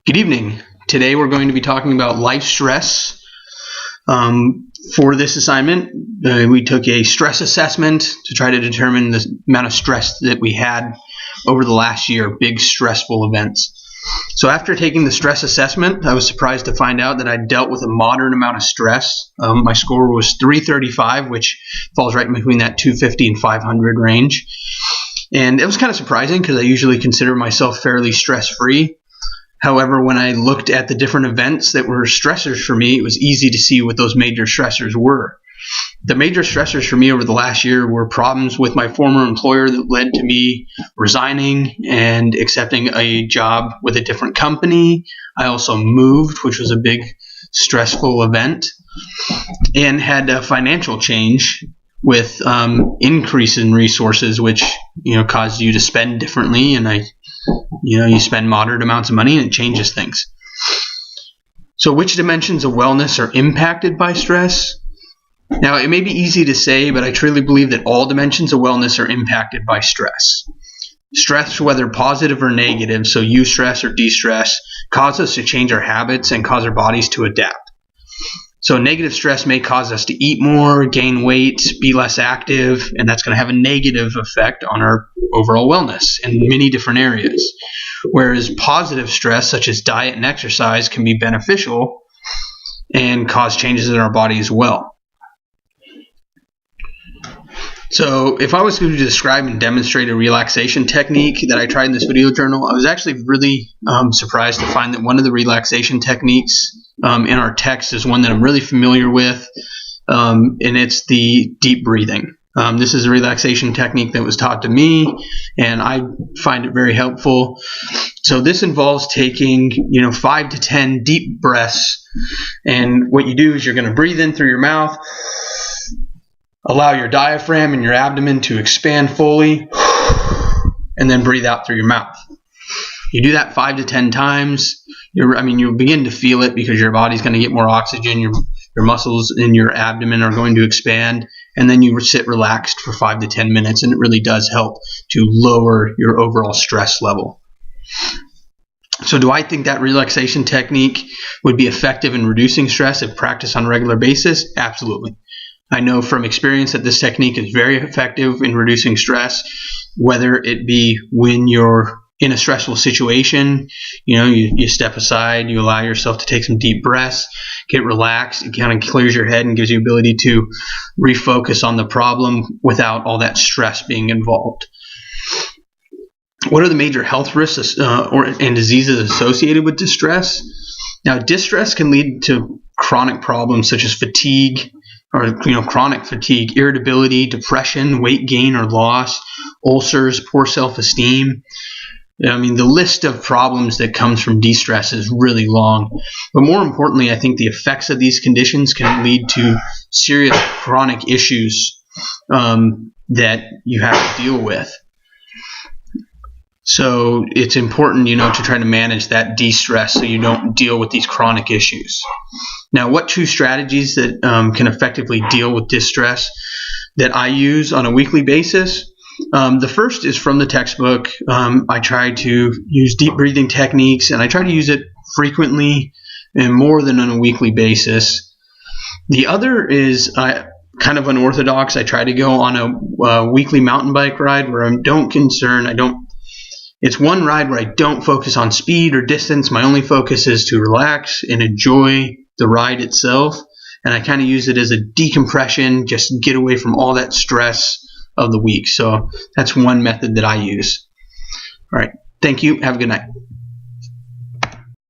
Good evening. Today we're going to be talking about life stress. For this assignment, we took a stress assessment to try to determine the amount of stress that we had over the last year, big stressful events. So after taking the stress assessment, I was surprised to find out that I dealt with a moderate amount of stress. My score was 335, which falls right in between that 250 and 500 range. And it was kind of surprising because I usually consider myself fairly stress-free. However, when I looked at the different events that were stressors for me, it was easy to see what those major stressors were. The major stressors for me over the last year were problems with my former employer that led to me resigning and accepting a job with a different company. I also moved, which was a big stressful event, and had a financial change with increase in resources, which caused you to spend differently, and you spend moderate amounts of money and it changes things. So which dimensions of wellness are impacted by stress? Now, it may be easy to say, but I truly believe that all dimensions of wellness are impacted by stress. Stress, whether positive or negative, so eustress or de-stress, cause us to change our habits and cause our bodies to adapt. So negative stress may cause us to eat more, gain weight, be less active, and that's going to have a negative effect on our overall wellness in many different areas. Whereas positive stress, such as diet and exercise, can be beneficial and cause changes in our body as well. So if I was to describe and demonstrate a relaxation technique that I tried in this video journal, I was actually really surprised to find that one of the relaxation techniques in our text is one that I'm really familiar with, and it's the deep breathing. This is a relaxation technique that was taught to me, and I find it very helpful. So this involves taking 5 to 10 deep breaths, and what you do is you're going to breathe in through your mouth, allow your diaphragm and your abdomen to expand fully, and then breathe out through your mouth. You do that 5 to 10 times. You'll begin to feel it because your body's going to get more oxygen. Your muscles in your abdomen are going to expand, and then you sit relaxed for 5 to 10 minutes, and it really does help to lower your overall stress level. So do I think that relaxation technique would be effective in reducing stress if practiced on a regular basis? Absolutely. I know from experience that this technique is very effective in reducing stress, whether it be when you're in a stressful situation, you step aside, you allow yourself to take some deep breaths, get relaxed, it kind of clears your head and gives you the ability to refocus on the problem without all that stress being involved. What are the major health risks and diseases associated with distress? Now, distress can lead to chronic problems such as fatigue, or chronic fatigue, irritability, depression, weight gain or loss, ulcers, poor self-esteem. The list of problems that comes from de-stress is really long. But more importantly, I think the effects of these conditions can lead to serious chronic issues that you have to deal with. So it's important, to try to manage that de-stress so you don't deal with these chronic issues. Now, what 2 strategies that can effectively deal with distress that I use on a weekly basis? The first is from the textbook. I try to use deep breathing techniques, and I try to use it frequently and more than on a weekly basis. The other is kind of unorthodox. I try to go on a weekly mountain bike ride where it's one ride where I don't focus on speed or distance. My only focus is to relax and enjoy the ride itself. And I kind of use it as a decompression, just get away from all that stress of the week. So that's one method that I use. All right. Thank you. Have a good night.